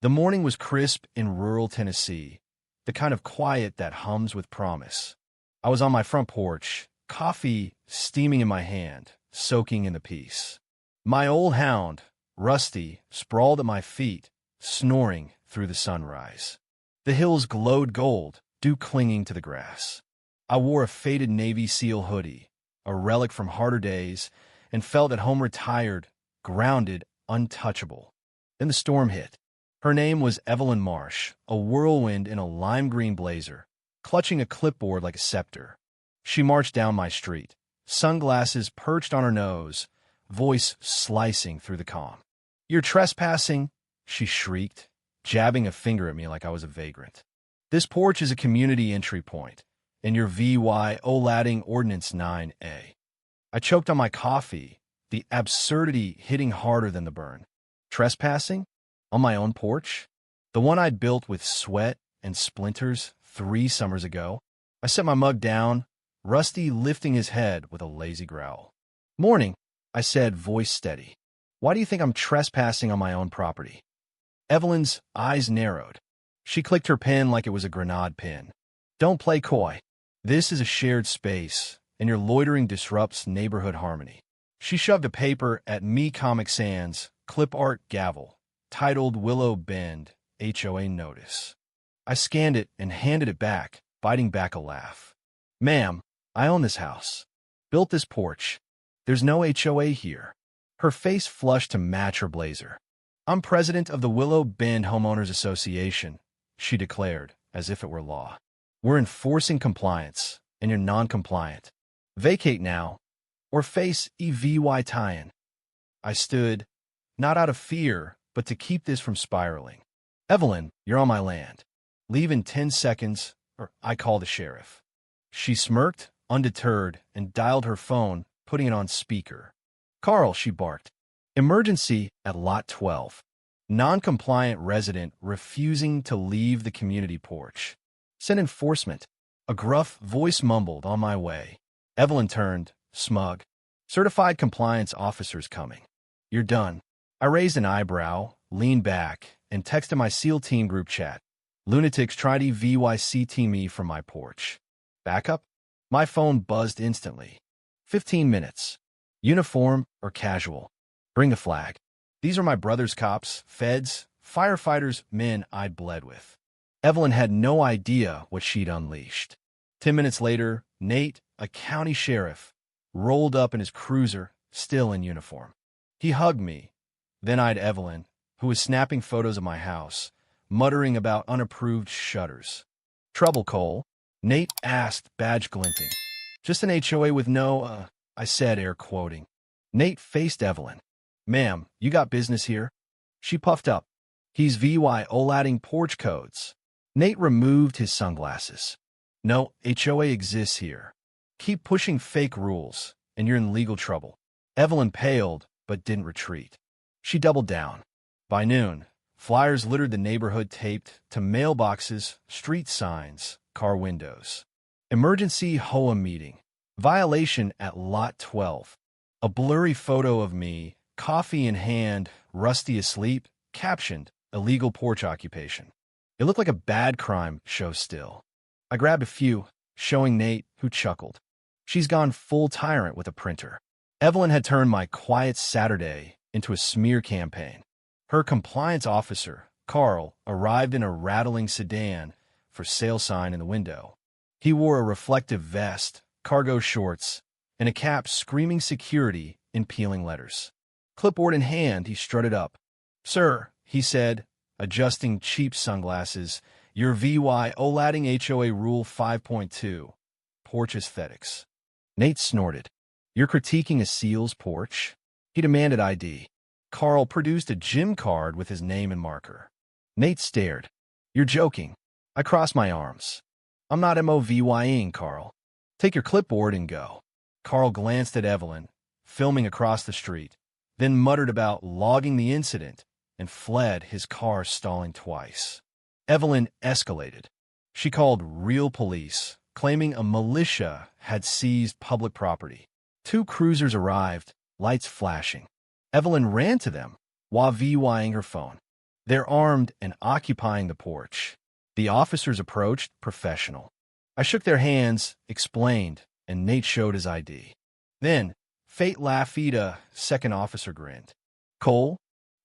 The morning was crisp in rural Tennessee, the kind of quiet that hums with promise. I was on my front porch, coffee steaming in my hand, soaking in the peace. My old hound, Rusty, sprawled at my feet, snoring through the sunrise. The hills glowed gold, dew clinging to the grass. I wore a faded Navy SEAL hoodie, a relic from harder days, and felt at home retired, grounded, untouchable. Then the storm hit. Her name was Evelyn Marsh, a whirlwind in a lime green blazer, clutching a clipboard like a scepter. She marched down my street, sunglasses perched on her nose, voice slicing through the calm. "You're trespassing," she shrieked, jabbing a finger at me like I was a vagrant. "This porch is a community entry point, and your VYOLADing Ordinance 9A. I choked on my coffee, the absurdity hitting harder than the burn. Trespassing? On my own porch? The one I'd built with sweat and splinters 3 summers ago? I set my mug down, Rusty lifting his head with a lazy growl. "Morning," I said, voice steady. "Why do you think I'm trespassing on my own property?" Evelyn's eyes narrowed. She clicked her pen like it was a grenade pin. "Don't play coy. This is a shared space, and your loitering disrupts neighborhood harmony." She shoved a paper at me, Comic Sans, clip art gavel, titled Willow Bend, HOA Notice. I scanned it and handed it back, biting back a laugh. "Ma'am, I own this house. Built this porch. There's no HOA here." Her face flushed to match her blazer. "I'm president of the Willow Bend Homeowners Association," she declared, as if it were law. "We're enforcing compliance, and you're non-compliant. Vacate now, or face EVY tie-in." I stood, not out of fear, but to keep this from spiraling. "Evelyn, you're on my land. Leave in 10 seconds, or I call the sheriff." She smirked, undeterred, and dialed her phone, putting it on speaker. "Carl," she barked. "Emergency at Lot 12. Non-compliant resident refusing to leave the community porch. Send enforcement." A gruff voice mumbled, "On my way." Evelyn turned, smug. "Certified compliance officers coming. You're done." I raised an eyebrow, leaned back, and texted my SEAL team group chat. "Lunatics tried EVYCT me from my porch. Backup?" My phone buzzed instantly. 15 minutes. "Uniform or casual? Bring the flag." These are my brother's cops, feds, firefighters, men I'd bled with. Evelyn had no idea what she'd unleashed. 10 minutes later, Nate, a county sheriff, rolled up in his cruiser, still in uniform. He hugged me. Then eyed Evelyn, who was snapping photos of my house, muttering about unapproved shutters. "Trouble, Cole?" Nate asked, badge glinting. "Just an HOA with no, I said, air quoting. Nate faced Evelyn. "Ma'am, you got business here?" She puffed up. "He's VYOLADing porch codes." Nate removed his sunglasses. "No, HOA exists here. Keep pushing fake rules, and you're in legal trouble." Evelyn paled, but didn't retreat. She doubled down. By noon, flyers littered the neighborhood taped to mailboxes, street signs, car windows. "Emergency HOA meeting. Violation at Lot 12. A blurry photo of me, coffee in hand, Rusty asleep, captioned, "Illegal porch occupation." It looked like a bad crime show still. I grabbed a few, showing Nate, who chuckled. "She's gone full tyrant with a printer." Evelyn had turned my quiet Saturday into a smear campaign. Her compliance officer, Carl, arrived in a rattling sedan, for sale sign in the window. He wore a reflective vest, cargo shorts, and a cap screaming security in peeling letters. Clipboard in hand, he strutted up. "Sir," he said, adjusting cheap sunglasses, "your VYOLADing HOA Rule 5.2. Porch aesthetics." Nate snorted. "You're critiquing a SEAL's porch?" He demanded ID. Carl produced a gym card with his name and marker. Nate stared. "You're joking." I crossed my arms. "I'm not MOVYing, Carl. Take your clipboard and go." Carl glanced at Evelyn, filming across the street, then muttered about logging the incident and fled, his car stalling twice. Evelyn escalated. She called real police, claiming a militia had seized public property. 2 cruisers arrived, lights flashing. Evelyn ran to them while VYing her phone. They're armed and occupying the porch. The officers approached, professional. I shook their hands, explained, and Nate showed his ID. Then, Fate Lafitte, second officer grinned. Cole?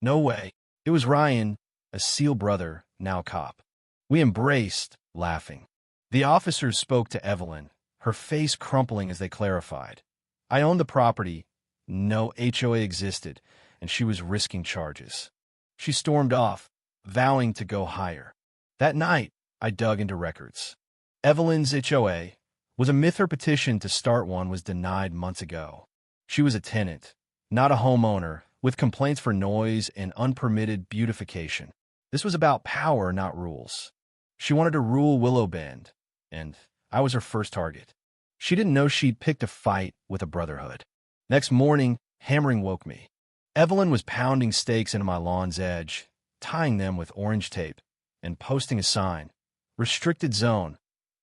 No way. It was Ryan, a SEAL brother, now cop. We embraced, laughing. The officers spoke to Evelyn, her face crumpling as they clarified. I owned the property, no HOA existed, and she was risking charges. She stormed off, vowing to go higher. That night, I dug into records. Evelyn's HOA was a myth. Her petition to start one was denied months ago. She was a tenant, not a homeowner, with complaints for noise and unpermitted beautification. This was about power, not rules. She wanted to rule Willow Bend, and I was her first target. She didn't know she'd picked a fight with a brotherhood. Next morning, hammering woke me. Evelyn was pounding stakes into my lawn's edge, tying them with orange tape, and posting a sign, restricted zone,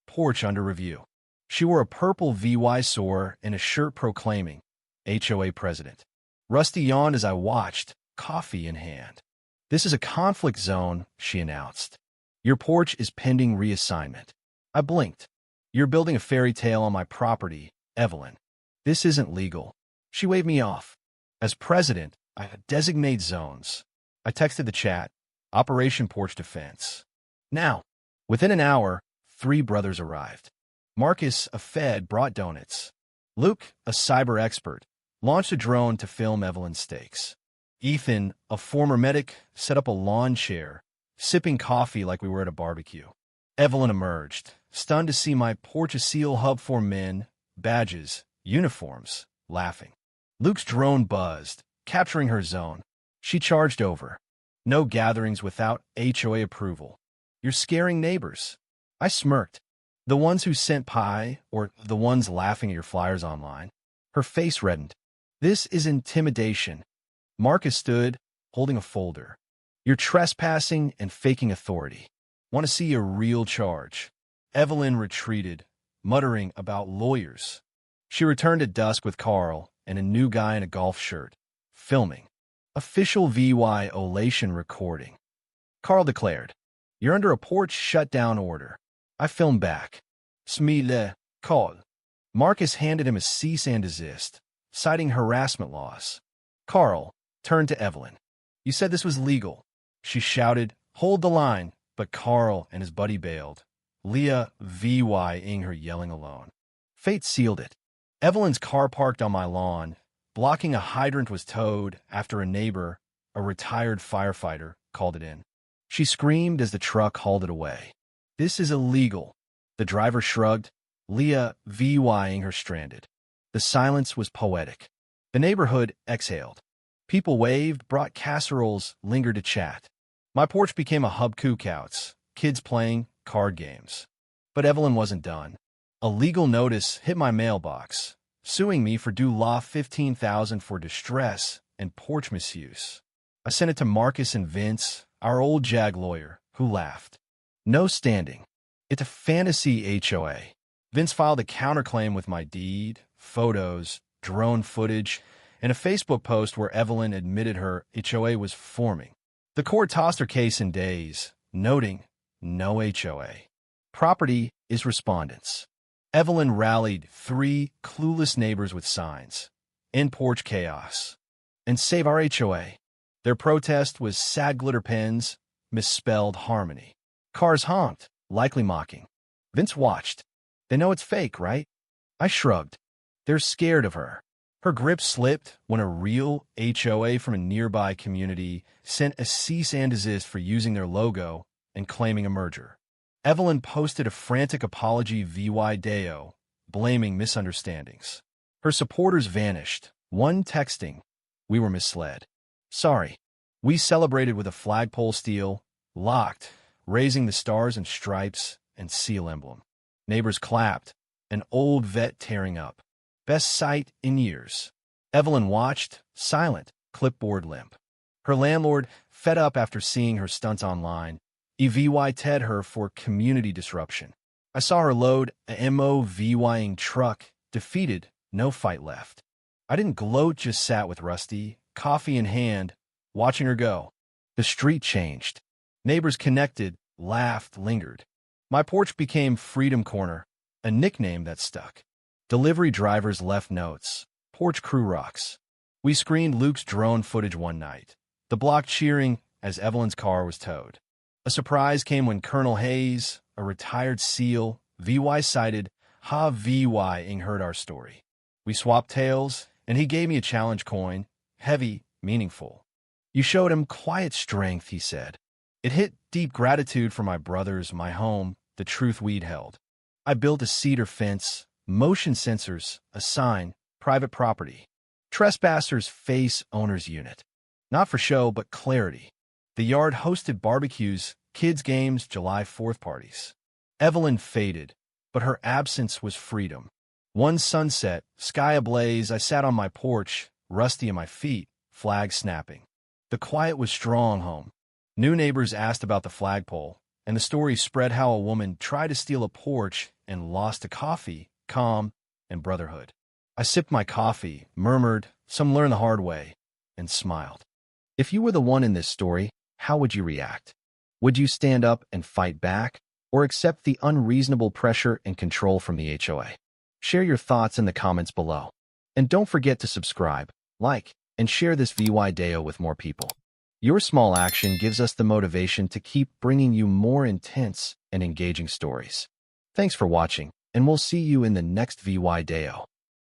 porch under review. She wore a purple VY sore and a shirt proclaiming, HOA president. Rusty yawned as I watched, coffee in hand. This is a conflict zone, she announced. Your porch is pending reassignment. I blinked. You're building a fairy tale on my property, Evelyn. This isn't legal. She waved me off. As president, I designate zones. I texted the chat, Operation Porch Defense. Now, within an hour, 3 brothers arrived. Marcus, a Fed, brought donuts. Luke, a cyber expert, launched a drone to film Evelyn's stakes. Ethan, a former medic, set up a lawn chair, sipping coffee like we were at a barbecue. Evelyn emerged, stunned to see my Porch a SEAL hub for men, badges, uniforms, laughing. Luke's drone buzzed, capturing her zone. She charged over. No gatherings without HOA approval. You're scaring neighbors. I smirked. The ones who sent pie, or the ones laughing at your flyers online. Her face reddened. This is intimidation. Marcus stood, holding a folder. You're trespassing and faking authority. Want to see a real charge. Evelyn retreated, muttering about lawyers. She returned at dusk with Carl and a new guy in a golf shirt, filming. Official violation recording. Carl declared, You're under a porch shutdown order. I filmed back. Smile, call. Marcus handed him a cease and desist, citing harassment laws. Carl turned to Evelyn. You said this was legal. She shouted, Hold the line, but Carl and his buddy bailed. Leah VYing her yelling alone. Fate sealed it. Evelyn's car parked on my lawn. Blocking a hydrant was towed after a neighbor, a retired firefighter, called it in. She screamed as the truck hauled it away. This is illegal. The driver shrugged, Leah VYing her stranded. The silence was poetic. The neighborhood exhaled. People waved, brought casseroles, lingered to chat. My porch became a hub cookouts, kids playing card games. But Evelyn wasn't done. A legal notice hit my mailbox, suing me for due law $15,000 for distress and porch misuse. I sent it to Marcus and Vince, our old JAG lawyer, who laughed. No standing. It's a fantasy HOA. Vince filed a counterclaim with my deed, photos, drone footage, and a Facebook post where Evelyn admitted her HOA was forming. The court tossed her case in days, noting no HOA. Property is respondents. Evelyn rallied 3 clueless neighbors with signs. End porch chaos. And save our HOA. Their protest was sad glitter pens, misspelled harmony. Cars honked, likely mocking. Vince watched. They know it's fake, right? I shrugged. They're scared of her. Her grip slipped when a real HOA from a nearby community sent a cease and desist for using their logo and claiming a merger. Evelyn posted a frantic apology via Deo, blaming misunderstandings. Her supporters vanished, one texting, We were misled. Sorry. We celebrated with a flagpole steel, locked, raising the stars and stripes and seal emblem. Neighbors clapped, an old vet tearing up. Best sight in years. Evelyn watched, silent, clipboard limp. Her landlord, fed up after seeing her stunts online, EVY-ted her for community disruption. I saw her load a MOVYing truck, defeated, no fight left. I didn't gloat, just sat with Rusty, coffee in hand, watching her go. The street changed. Neighbors connected, laughed, lingered. My porch became Freedom Corner, a nickname that stuck. Delivery drivers left notes. Porch crew rocks. We screened Luke's drone footage one night, the block cheering as Evelyn's car was towed. A surprise came when Colonel Hayes, a retired SEAL, VY cited, VY-ing heard our story. We swapped tales, and he gave me a challenge coin, heavy, meaningful. You showed him quiet strength, he said. It hit deep gratitude for my brothers, my home, the truth we'd held. I built a cedar fence, motion sensors, a sign, private property. Trespassers face owner's unit. Not for show, but clarity. The yard hosted barbecues, kids' games, July 4th parties. Evelyn faded, but her absence was freedom. One sunset, sky ablaze, I sat on my porch, rusty in my feet, flag snapping. The quiet was strong home. New neighbors asked about the flagpole, and the story spread how a woman tried to steal a porch and lost to coffee, calm, and brotherhood. I sipped my coffee, murmured, "Some learn the hard way," and smiled. If you were the one in this story, how would you react? Would you stand up and fight back, or accept the unreasonable pressure and control from the HOA? Share your thoughts in the comments below. And don't forget to subscribe, like, and share this VY Deo with more people. Your small action gives us the motivation to keep bringing you more intense and engaging stories. Thanks for watching, and we'll see you in the next VY Deo.